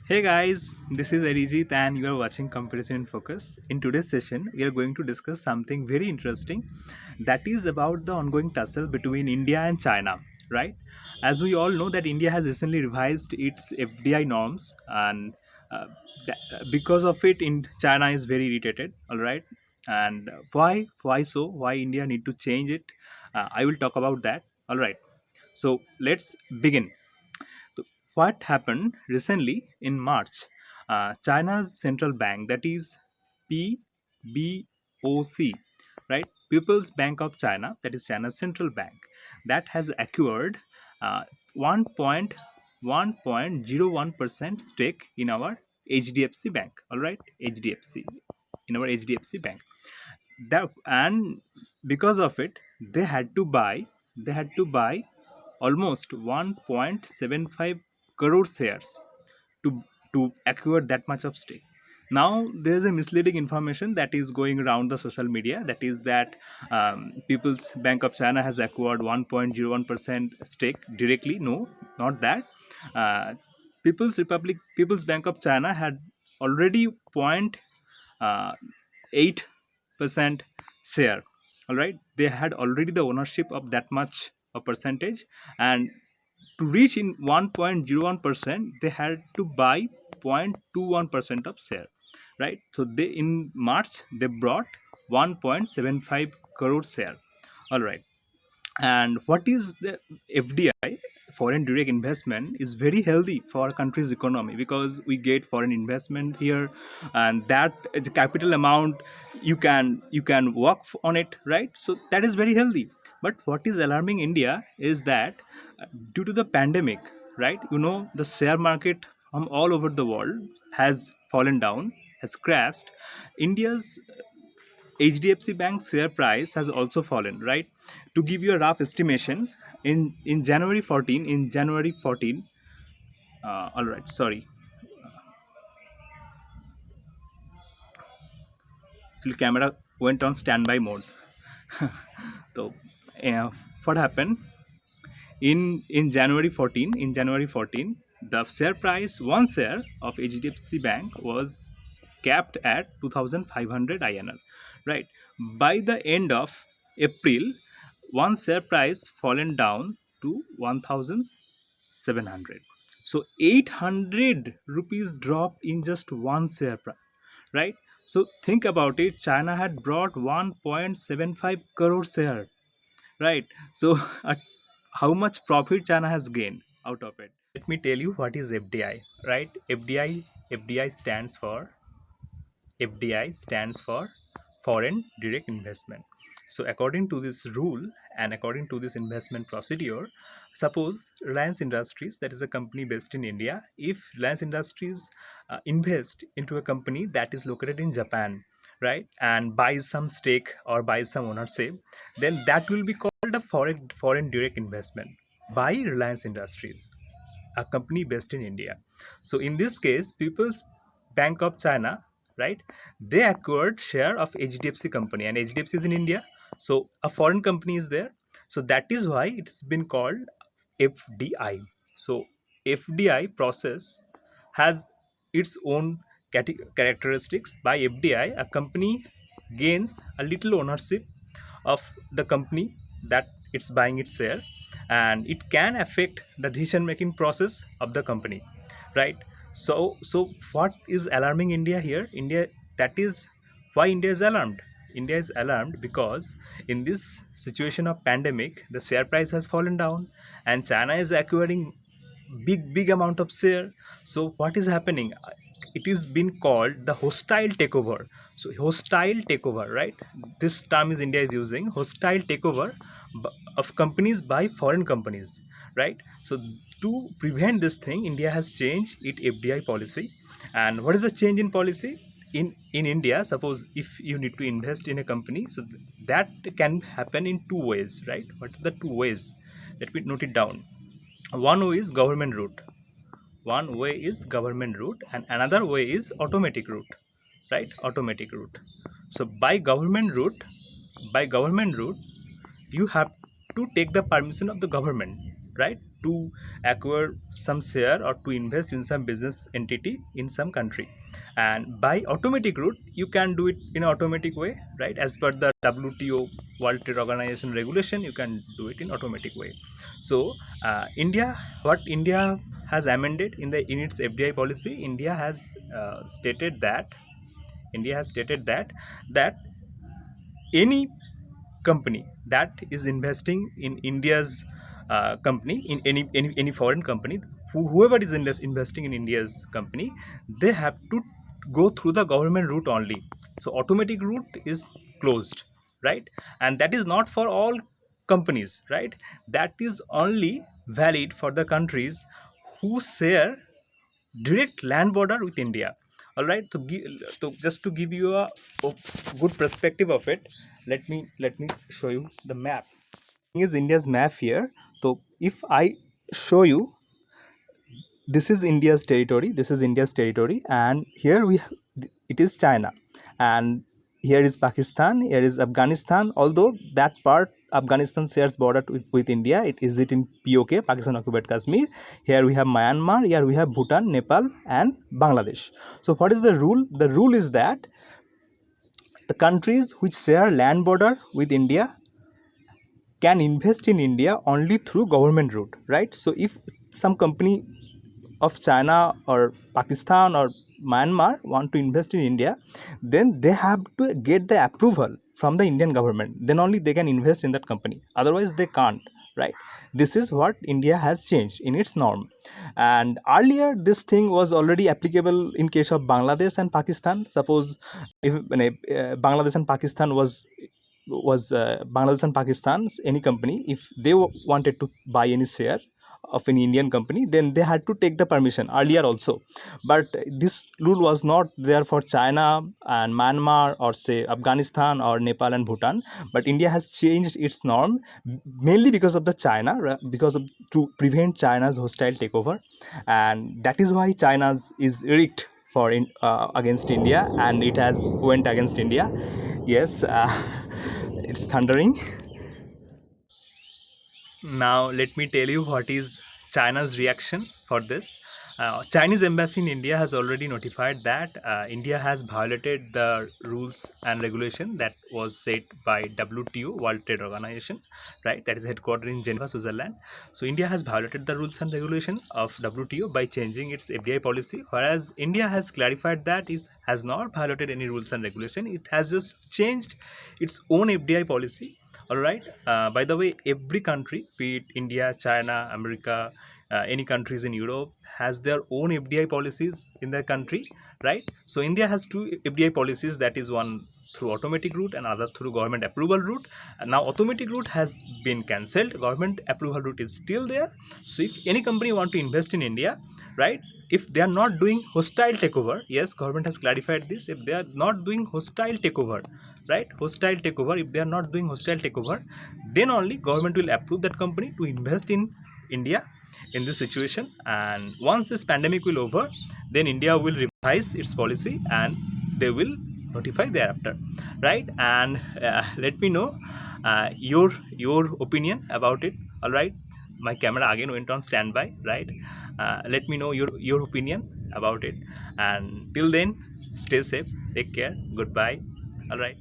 Hey guys, this is Arijit and you are watching Comparison in Focus. In today's session, we are going to discuss something very interesting that is about the ongoing tussle between India and China, right? As we all know that India has recently revised its FDI norms and uh, because of it in China is very irritated, all right? And why so? Why India need to change it? I will talk about that. All right. So, let's begin. So what happened recently in March? China's central bank, that is PBOC, right? People's Bank of China, that is China's central bank, that has acquired uh, 1.01% stake in our HDFC Bank. All right, HDFC in our HDFC Bank. That and because of it, they had to buy almost 1.75 crore shares to acquire that much of stake. Now there is a misleading information that is going around the social media, that is that People's Bank of China has acquired 1.01% stake directly. No, not that. uh, People's Bank of China had already point 8% share. All right, they had already the ownership of that much a percentage, and to reach in 1.01%, they had to buy 0.21% of share, right? So they in March they brought 1.75 crore share. All right. And what is the FDI? Foreign direct investment is very healthy for our country's economy because we get foreign investment here, and that the capital amount you can work on it, right? So that is very healthy. But what is alarming India is that due to the pandemic, right? The share market from all over the world has fallen down, has crashed. India's HDFC Bank's share price has also fallen, right? To give you a rough estimation, in January 14, all right, sorry, the camera went on standby mode. So, uh, what happened in January 14, the share price, one share of HDFC Bank was capped at 2,500 INR, right? By the end of April, one share price fallen down to 1,700. So 800 rupees drop in just one share price, right? So think about it. China had brought 1.75 crore share, right? So how much profit China has gained out of it? Let me tell you what is FDI, right? FDI stands for FDI stands for foreign direct investment. So, according to this rule and according to this investment procedure, suppose Reliance Industries, that is a company based in India, if Reliance Industries invest into a company that is located in Japan, right, and buys some stake or buys some ownership, then that will be called a foreign direct investment by Reliance Industries, a company based in India. So in this case, People's Bank of China, right? They acquired share of HDFC company, and HDFC is in India. So a foreign company is there. So that is why it's been called FDI. So FDI process has its own characteristics. By FDI, a company gains a little ownership of the company that it's buying its share, and it can affect the decision making process of the company, right? So what is alarming India here? That is why India is alarmed. India is alarmed because in this situation of pandemic, the share price has fallen down and China is acquiring big amount of share. So what is happening? It is been called the hostile takeover. So hostile takeover, right? This term is India is using hostile takeover of companies by foreign companies, right? So to prevent this thing, India has changed its FDI policy. And what is the change in policy? In India, suppose if you need to invest in a company, so that can happen in two ways, right? What are the two ways? Let me note it down. One way is government route, one way is government route, and another way is automatic route, right? Automatic route. So by government route, you have to take the permission of the government, right? to acquire some share or to invest in some business entity in some country. And by automatic route, you can do it in an automatic way, right? As per the WTO, World Trade Organization regulation, you can do it in automatic way. So India, what India has amended in its FDI policy, India has stated that any company that is investing in India's company, in any foreign company, whoever is investing in India's company, they have to go through the government route only. So automatic route is closed, right? And that is not for all companies, right? That is only valid for the countries who share direct land border with India. All right. So just to give you a good perspective of it, let me show you the map. Is India's map here. So if I show you, this is India's territory. This is India's territory, and here it is China, and here is Pakistan. Here is Afghanistan. Although that part Afghanistan shares border with India, is it in POK, Pakistan occupied Kashmir. Here we have Myanmar. Here we have Bhutan, Nepal, and Bangladesh. So what is the rule? The rule is that the countries which share land border with India can invest in India only through government route, right? So if some company of China or Pakistan or Myanmar want to invest in India, then they have to get the approval from the Indian government. Then only they can invest in that company. Otherwise, they can't, right? This is what India has changed in its norm. And earlier, this thing was already applicable in case of Bangladesh and Pakistan. Suppose if Bangladesh and Pakistan was Bangladesh and Pakistan's any company, if they wanted to buy any share of an Indian company, then they had to take the permission earlier also. But this rule was not there for China and Myanmar or say Afghanistan or Nepal and Bhutan. But India has changed its norm mainly because of the China, because of to prevent China's hostile takeover, and that is why China's is rigged for against India, and it has went against India. Yes, it's thundering. Now, let me tell you what is China's reaction for this. Chinese embassy in India has already notified that India has violated the rules and regulation that was set by WTO, World Trade Organization, right? That is headquartered in Geneva, Switzerland. So India has violated the rules and regulation of WTO by changing its FDI policy, whereas India has clarified that it has not violated any rules and regulation. It has just changed its own FDI policy. All right. By the way, every country, be it India, China, America, any countries in Europe, has their own FDI policies in their country, right? So India has two FDI policies. That is one through automatic route and other through government approval route. And now automatic route has been cancelled. Government approval route is still there. So if any company want to invest in India, right? If they are not doing hostile takeover, yes, government has clarified this. If they are not doing hostile takeover, right, hostile takeover, if they are not doing hostile takeover, then only government will approve that company to invest in India in this situation. And once this pandemic will over, then India will revise its policy and they will notify thereafter, right? And let me know your opinion about it. All right, my camera again went on standby, right? Let me know your opinion about it, and till then, stay safe, take care, goodbye. All right.